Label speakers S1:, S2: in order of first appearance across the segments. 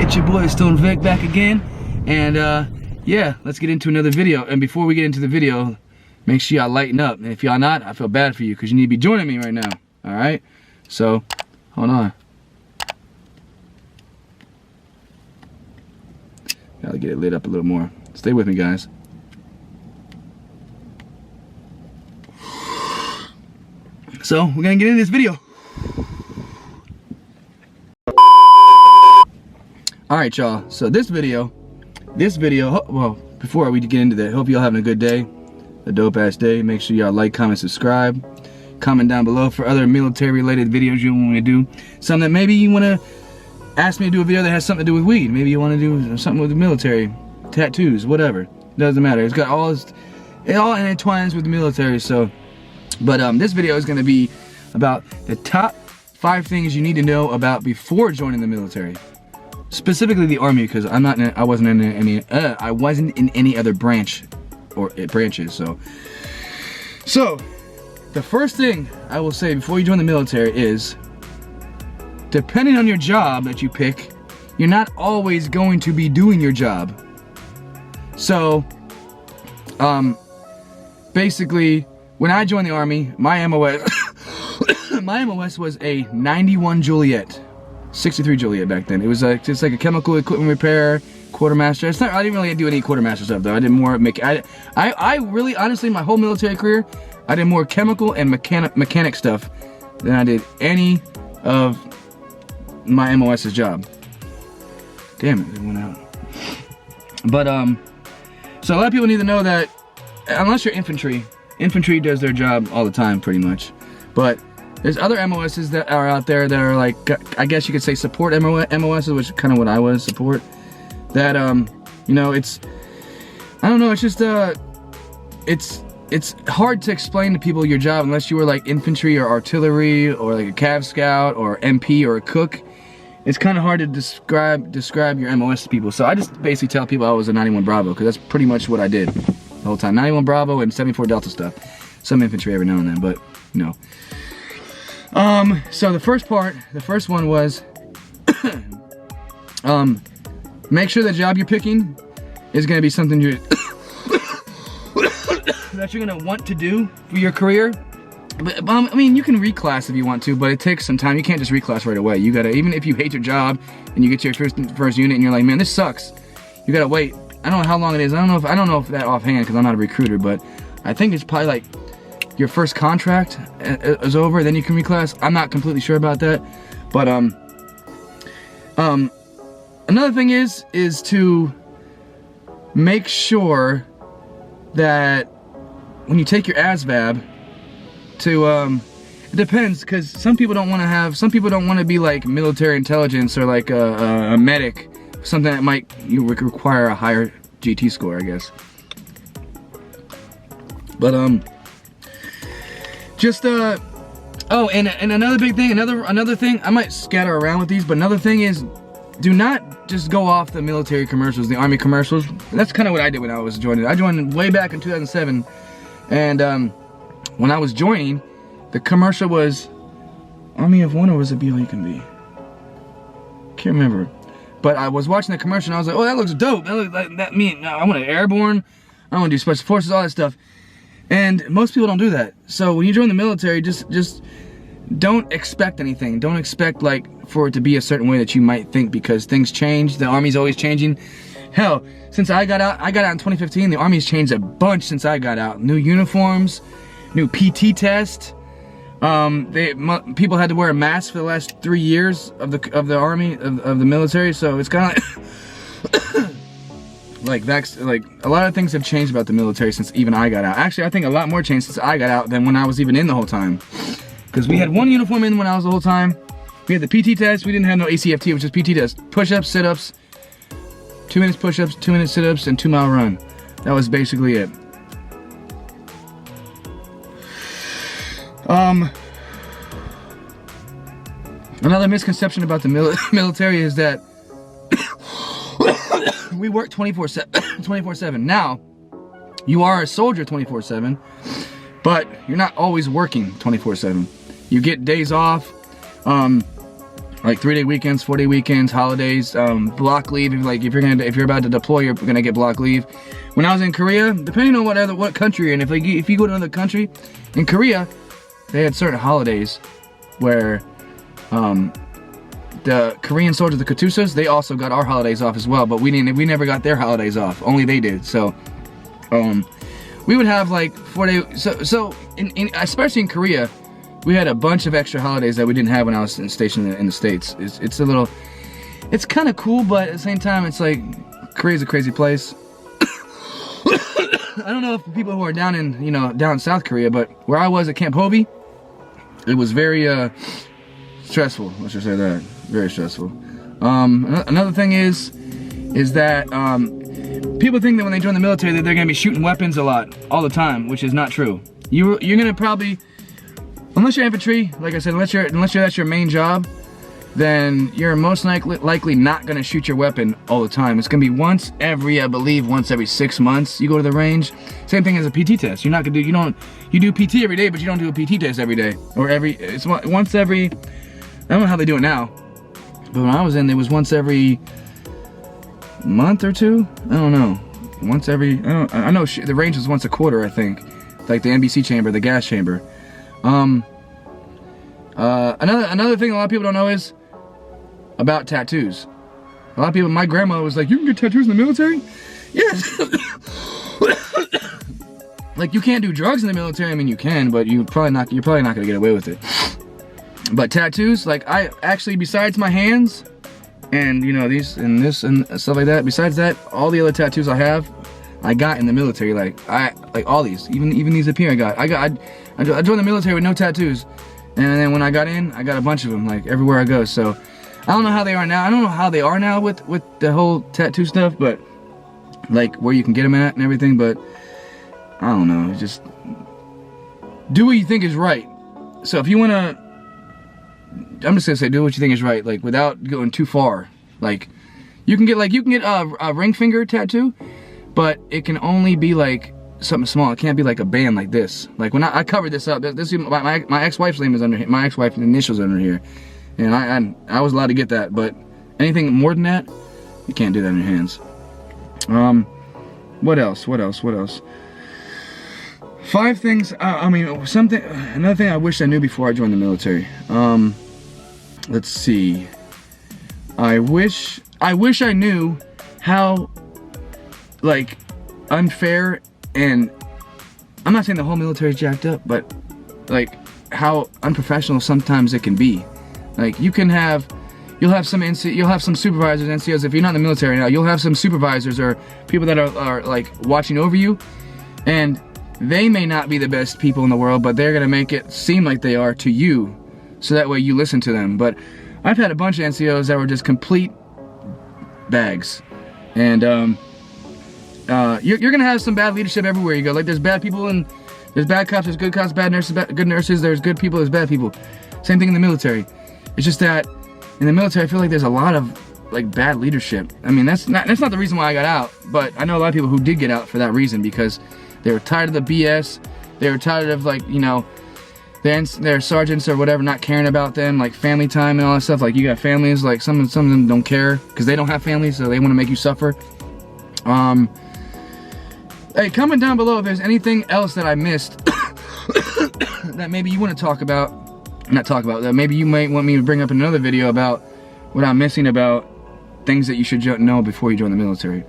S1: It's your boy Thestonedvet back again, and yeah, let's get into another video. And before we get into the video, make sure y'all lighten up. And if y'all not, I feel bad for you because you need to be joining me right now. All right, so hold on. Gotta get it lit up a little more. Stay with me, guys. So we're gonna get into this video. Alright y'all, so this video, well, before we get into that, hope y'all having a good day, a dope ass day. Make sure y'all like, comment, subscribe. Comment down below for other military related videos you want me to do. Something that maybe you want to ask me to do a video that has something to do with weed. Maybe you want to do something with the military, tattoos, whatever. Doesn't matter. It's got all this, it all intertwines with the military. So, but this video is going to be about the top 5 things you need to know about before joining the military. Specifically the Army, because I wasn't in any other branch or branches. So the first thing I will say before you join the military is, depending on your job that you pick, you're not always going to be doing your job. So basically, when I joined the Army, my MOS my MOS was a 91 Juliet. 63 Juliet back then. It was just like a chemical equipment repair, quartermaster. It's not, I didn't really do any quartermaster stuff though. I did more I really, honestly, my whole military career, I did more chemical and mechanic stuff than I did any of my MOS's job. Damn it, it went out. But so a lot of people need to know that unless you're infantry does their job all the time pretty much. But there's other MOSs that are out there that are like, I guess you could say support MOSs, which is kind of what I was, support. That, you know, it's, I don't know, it's just, it's hard to explain to people your job unless you were like infantry or artillery or like a Cav Scout or MP or a cook. It's kind of hard to describe your MOS to people. So I just basically tell people I was a 91 Bravo, because that's pretty much what I did the whole time. 91 Bravo and 74 Delta stuff. Some infantry every now and then, but, you know. So the first one was, make sure the job you're picking is going to be something that you're going to want to do for your career. But, I mean, you can reclass if you want to, but it takes some time. You can't just reclass right away. You gotta, even if you hate your job and you get to your first unit and you're like, man, this sucks, you gotta wait. I don't know how long it is. I don't know if that offhand, because I'm not a recruiter, but I think it's probably like your first contract is over, then you can reclass. I'm not completely sure about that, but another thing is to make sure that when you take your ASVAB, it depends, because some people don't want to be like military intelligence or like a medic, something that might require a higher GT score, I guess. But just oh, and another big thing, another thing, I might scatter around with these, but another thing is, do not just go off the military commercials, the Army commercials. That's kind of what I did when I was joining. I joined way back in 2007, and when I was joining, the commercial was Army of One, or was it Be All You Can Be? Can't remember. But I was watching the commercial and I was like, oh, that looks dope. That looks like that mean I want to airborne, I want to do special forces, all that stuff. And most people don't do that. So when you join the military, just don't expect anything. Don't expect like for it to be a certain way that you might think, because things change. The Army's always changing. Hell, since I got out in 2015, the Army's changed a bunch since I got out. New uniforms, new PT test. People had to wear a mask for the last 3 years of the Army, of the military. So it's kind of like like a lot of things have changed about the military since even I got out. Actually, I think a lot more changed since I got out than when I was even in the whole time. Because we had one uniform in when I was the whole time. We had the PT test. We didn't have no ACFT, which is PT test. Push-ups, sit-ups, 2 minutes push-ups, 2 minutes sit-ups, and 2 mile run. That was basically it. Another misconception about the military is that we work 24/7. Now, you are a soldier 24/7, but you're not always working 24/7. You get days off. like 3-day weekends, 4-day weekends, holidays, block leave. If you're about to deploy, you're gonna get block leave. When I was in Korea, depending on what country you're in, if you go to another country, in Korea, they had certain holidays where the Korean soldiers, the Katusas, they also got our holidays off as well, but we never got their holidays off. Only they did. So we would have like 4 days. So especially in Korea, we had a bunch of extra holidays that we didn't have when I was stationed in the States. It's kind of cool, but at the same time, it's like Korea's a crazy place. I don't know if people who are down in South Korea, but where I was at Camp Hovey, it was very stressful. Let's just say that, very stressful. Another thing is that people think that when they join the military that they're gonna be shooting weapons a lot, all the time, which is not true. You're gonna probably, unless you're infantry, like I said, unless that's your main job, then you're most likely not gonna shoot your weapon all the time. It's gonna be once every 6 months you go to the range. Same thing as a PT test. You're not gonna do, you do PT every day, but you don't do a PT test every day. Or it's once every, I don't know how they do it now, but when I was in, it was once every month or two. I don't know. Once every, I know the range was once a quarter, I think. Like the NBC chamber, the gas chamber. Another thing a lot of people don't know is about tattoos. A lot of people, my grandma was like, you can get tattoos in the military? Yes. Like, you can't do drugs in the military. I mean, you can, but you're probably not gonna get away with it. But tattoos, like, I actually, besides my hands and these and this and stuff like that, besides that, all the other tattoos I got in the military. Like all these, even these up here, I joined the military with no tattoos, and then when I got in, I got a bunch of them, like everywhere I go. So I don't know how they are now. I don't know how they are now with the whole tattoo stuff, but like where you can get them at and everything. But I don't know. Just do what you think is right. So if you wanna, I'm just gonna say, do what you think is right, like without going too far. Like you can get a ring finger tattoo, but it can only be like something small. It can't be like a band like this. Like when I covered this up, this my ex-wife's name is under here. My ex-wife's initials under here, and I was allowed to get that. But anything more than that, you can't do that in your hands. What else? 5 things. Another thing I wish I knew before I joined the military. Let's see. I wish I knew how, like, unfair, and I'm not saying the whole military is jacked up, but like how unprofessional sometimes it can be. Like you'll have some supervisors, NCOs. If you're not in the military now, you'll have some supervisors or people that are like watching over you, and they may not be the best people in the world, but they're gonna make it seem like they are to you, so that way you listen to them. But I've had a bunch of NCOs that were just complete bags, and you're gonna have some bad leadership everywhere you go. Like there's bad people and there's bad cops, there's good cops, bad nurses, good nurses, there's good people, there's bad people. Same thing in the military. It's just that in the military, I feel like there's a lot of like bad leadership. I mean, that's not the reason why I got out, but I know a lot of people who did get out for that reason, because they were tired of the BS. They were tired of, like, their sergeants or whatever not caring about them, like family time and all that stuff. Like you got families, like some of them don't care because they don't have families, so they want to make you suffer. Hey, comment down below if there's anything else that I missed that maybe you want to talk about. That maybe you might want me to bring up in another video about what I'm missing about things that you should know before you join the military.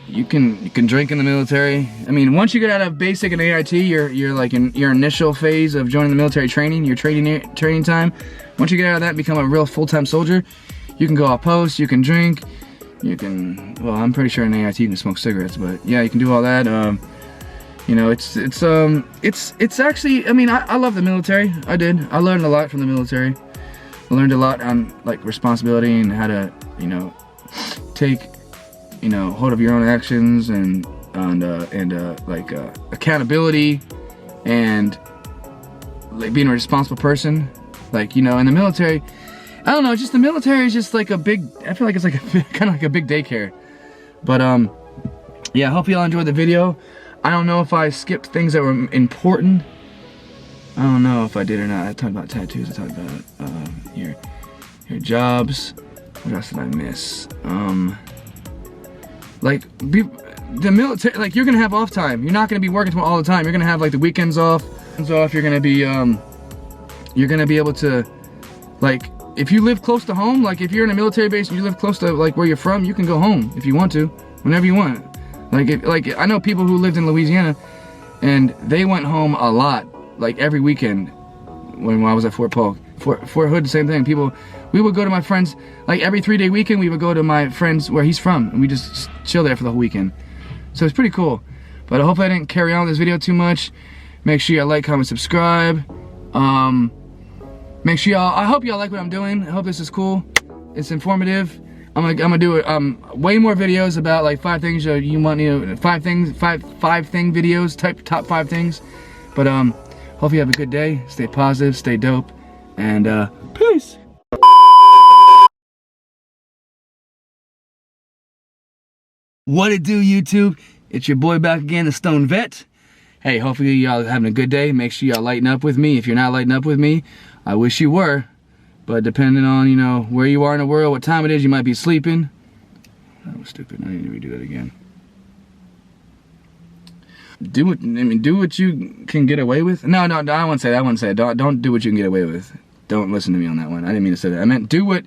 S1: You can drink in the military. I mean, once you get out of basic and AIT, you're like in your initial phase of joining the military training, your training time. Once you get out of that and become a real full-time soldier, you can go off post, you can drink, you can, well, I'm pretty sure in AIT you can smoke cigarettes, but yeah, you can do all that. It's actually, I mean, I love the military. I did. I learned a lot from the military. I learned a lot on like responsibility and how to, take, hold of your own actions and accountability and like being a responsible person. Like, in the military, I don't know, just the military is just like a big, I feel like it's like kind of like a big daycare. But yeah, I hope y'all enjoyed the video. I don't know if I skipped things that were important. I don't know if I did or not. I talked about tattoos. I talked about your jobs. What else did I miss? Like the military. Like you're gonna have off time. You're not gonna be working all the time. You're gonna have like the weekends off. You're gonna be able to, like, if you live close to home. Like if you're in a military base and you live close to like where you're from, you can go home if you want to, whenever you want. Like I know people who lived in Louisiana, and they went home a lot. Like every weekend when I was at Fort Polk. Fort Hood, the same thing. We would go to my friends, like every 3-day weekend, we would go to my friends where he's from, and we just chill there for the whole weekend. So it's pretty cool. But I hope I didn't carry on this video too much. Make sure you like, comment, subscribe. Make sure y'all, I hope y'all like what I'm doing. I hope this is cool. It's informative. I'm gonna do way more videos about like 5 things you want, you know, 5 thing videos, top 5 things. But hope you have a good day. Stay positive, stay dope, and peace. What it do, YouTube? It's your boy back again, Thestonedvet. Hey, hopefully y'all having a good day. Make sure y'all lighten up with me. If you're not lighting up with me, I wish you were. But depending on, you know, where you are in the world, what time it is, you might be sleeping. That was stupid. I need to redo that again. Do what you can get away with. No, I won't say that. I won't say it. Don't do what you can get away with. Don't listen to me on that one. I didn't mean to say that. I meant do what